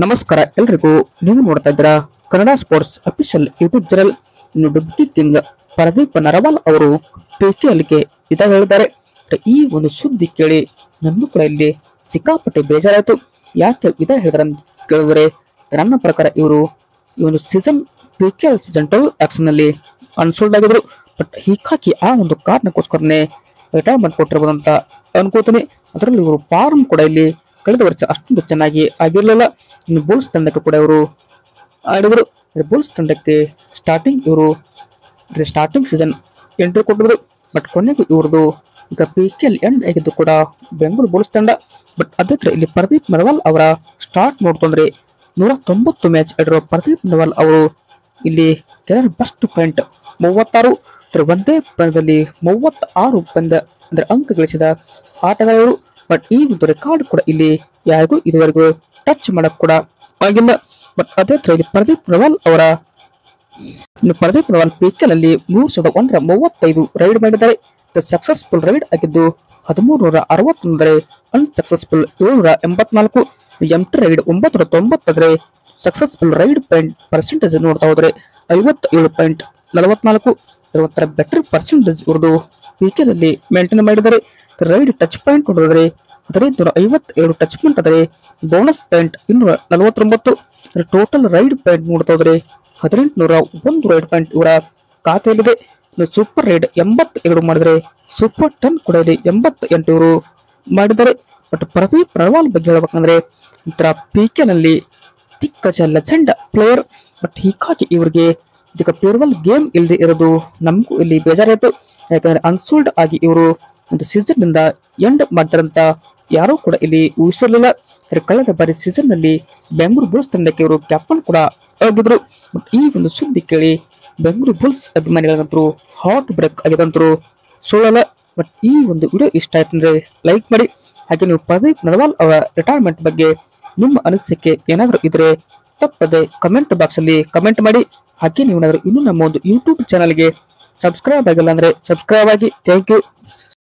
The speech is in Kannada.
ನಮಸ್ಕಾರ ಎಲ್ರಿಗೂ. ನೀವು ನೋಡ್ತಾ ಇದ್ದೀರಾ Kannada sports official YouTube channel. ಇನ್ನು ಡುಬ್ಕಿ ಕಿಂಗ್ ಪ್ರದೀಪ್ ನರವಾಲ್ ಅವರು ಪಿಕೆಎಲ್ಗೆ ವಿದಾಯ ಹೇಳಿದ್ದಾರೆ. ಈ ಒಂದು ಸುದ್ದಿ ಕೇಳಿ ನನ್ನೂ ಕೂಡ ಇಲ್ಲಿ ಸಿಕ್ಕಾಪಟ್ಟೆ ಬೇಜಾರಾಯಿತು. ಯಾಕೆ ವಿದಾಯ ಹೇಳಿದಾರೆ ಅಂತ ಕೇಳಿದ್ರೆ, ನನ್ನ ಪ್ರಕಾರ ಇವರು ಈ ಒಂದು ಸೀಸನ್ ಪಿಕೆಎಲ್ ಸೀಸನ್ 12 ಆಕ್ಷನ್ ನಲ್ಲಿ ಅನ್ಸೋಲ್ಡ್ ಆಗಿದ್ರು. ಬಟ್ ಹೀಗಾಗಿ ಆ ಒಂದು ಕಾರಣಕ್ಕೋಸ್ಕರನೇ ರಿಟೈರ್ಮೆಂಟ್ ಕೊಟ್ಟಿರ್ಬೋದು ಅಂತ ಅನ್ಕೋತೀನಿ. ಅದರಲ್ಲಿ ಇವರು ಫಾರ್ಮ್ ಕೂಡ ಇಲ್ಲಿ ಕಳೆದ ವರ್ಷ ಅಷ್ಟೊಂದು ಚೆನ್ನಾಗಿ ಆಗಿರಲಿಲ್ಲ. ಇನ್ನು ಬುಲ್ಸ್ ತಂಡಕ್ಕೆ ಕೂಡ ಇವರು ಆಡಿದರು. ಬುಲ್ಸ್ ತಂಡಕ್ಕೆ ಸ್ಟಾರ್ಟಿಂಗ್ ಸೀಸನ್ ಎಂಟ್ರಿ ಕೊಟ್ಟಿದ್ರು. ಬಟ್ ಕೊನೆಗೂ ಇವ್ರದ್ದು ಈಗ ಪಿಕೆಎಲ್ ಎಂಡ್ ಆಗಿದ್ದು ಕೂಡ ಬೆಂಗಳೂರು ಬುಲ್ಸ್ ತಂಡ. ಬಟ್ ಅದೇ ಇಲ್ಲಿ ಪ್ರದೀಪ್ ನರವಾಲ್ ಅವರ ಸ್ಟಾರ್ಟ್ ನೋಡ್ಕೊಂಡ್ರೆ 190 ಮ್ಯಾಚ್ ಆಡಿರುವ ಪ್ರದೀಪ್ ನರವಾಲ್ ಅವರು ಇಲ್ಲಿ ಕೆರಿಯರ್ ಬೆಸ್ಟ್ ಪಾಯಿಂಟ್ 36. ಒಂದೇ ಪಂದ್ಯದಲ್ಲಿ 36 ಪಂದ್ಯ ಅಂದ್ರೆ ಅಂಕ ಗಳಿಸಿದ ಆಟಗಾರರು. ಬಟ್ ಈ ಒಂದು ರೆಕಾರ್ಡ್ ಕೂಡ ಇಲ್ಲಿ ಯಾರಿಗೂ ಇದುವರೆಗೂ ಟಚ್ ಮಾಡಕ್ ಕೂಡ ಆಗಿಲ್ಲ. ಬಟ್ ಅದೇ ಇಲ್ಲಿ ಪ್ರದೀಪ್ ನರವಾಲ್ ಪಿಕೆಎಲ್ ಅಲ್ಲಿ 3135 ರೈಡ್ ಮಾಡಿದ್ದಾರೆ. ಸಕ್ಸಸ್ಫುಲ್ ರೈಡ್ ಆಗಿದ್ದು 1361 ಅಂದರೆ unsuccessful 784. Empty raid 990 successful raid point percentage ನೋಡ್ತಾ ಹೋದ್ರೆ 57.44. ಒಂಥರ ಬೆಟರ್ ಪರ್ಸೆಂಟೇಜ್ ಇವ್ರದ್ದು ಪಿಕೆಎಲ್ ಅಲ್ಲಿ ಮೇಂಟೈನ್ ಮಾಡಿದ್ದಾರೆ. ರೈಡ್ ಟಚ್ ಪಾಯಿಂಟ್ ನೋಡಿದ್ರೆ 1557 ಟಚ್ ಪಾಯಿಂಟ್ ಆದರೆ bonus point 249. Total raid point ನೋಡ್ತಾ ಹೋದ್ರೆ 1801 ರೈಡ್ ಪಾಯಿಂಟ್ ಇವರ ಖಾತೆಯಲ್ಲಿದೆ. ಸೂಪರ್ ರೈಡ್ 82 ಮಾಡಿದರೆ ಸೂಪರ್ 10 ಕೂಡ ಇಲ್ಲಿ 88 ಇವರು ಮಾಡಿದ್ದಾರೆ. ಬಟ್ ಪ್ರದೀಪ್ ನರವಾಲ್ ಬಗ್ಗೆ ಹೇಳ್ಬೇಕಂದ್ರೆ ಒಂಥರ ಪಿಕೆಎಲ್ ನಲ್ಲಿ ದಿಗ್ಗಜ ಲೆಜೆಂಡ್ ಪ್ಲೇಯರ್. ಬಟ್ ಹೀಗಾಗಿ ಇವರಿಗೆ ಇದೀಗ ಫೇರ್ವೆಲ್ ಗೇಮ್ ಇಲ್ಲದೆ ಇರೋದು ನಮಗೂ ಇಲ್ಲಿ ಬೇಜಾರಾಯಿತು. ಯಾಕಂದ್ರೆ ಅನ್ಸೋಲ್ಡ್ ಆಗಿ ಇವರು ಒಂದು ಸೀಸನ್ ನಿಂದ ಎಂಡ್ ಮಾಡ್ತಾರಂತ ಯಾರೂ ಕೂಡ ಇಲ್ಲಿ ಊಹಿಸಿರಲಿಲ್ಲ. ಕಳೆದ ಬಾರಿ ಸೀಸನ್ ನಲ್ಲಿ ಬೆಂಗಳೂರು ಬುಲ್ಸ್ ತಂಡಕ್ಕೆ ಇವರು ಕ್ಯಾಪ್ಟನ್ ಕೂಡ ಆಗಿದ್ರು. ಬಟ್ ಈ ಒಂದು ಸುದ್ದಿ ಕೇಳಿ ಬೆಂಗಳೂರು ಬುಲ್ಸ್ ಅಭಿಮಾನಿಗಳಂತರೂ ಹಾರ್ಟ್ ಬ್ರೇಕ್ ಆಗಿದಂತರೂ ಸುಳ್ಳಲ್ಲ. ಬಟ್ ಈ ಒಂದು ವಿಡಿಯೋ ಇಷ್ಟ ಆಯ್ತು ಅಂದ್ರೆ ಲೈಕ್ ಮಾಡಿ. ಹಾಗೆ ನೀವು ಪ್ರದೀಪ್ ನರವಾಲ್ ಅವರ ರಿಟೈರ್ಮೆಂಟ್ ಬಗ್ಗೆ ನಿಮ್ಮ ಅನಿಸಿಕೆ ಏನಾದರೂ ಇದ್ರೆ ತಪ್ಪದೆ ಕಮೆಂಟ್ ಬಾಕ್ಸ್ ಅಲ್ಲಿ ಕಮೆಂಟ್ ಮಾಡಿ. ಹಾಗೆ ನೀವು ಇನ್ನೂ ನಮ್ಮ ಒಂದು ಯೂಟ್ಯೂಬ್ ಚಾನಲ್ಗೆ ಸಬ್ಸ್ಕ್ರೈಬ್ ಆಗಿಲ್ಲ ಅಂದ್ರೆ ಸಬ್ಸ್ಕ್ರೈಬ್ ಆಗಿ. Thank you.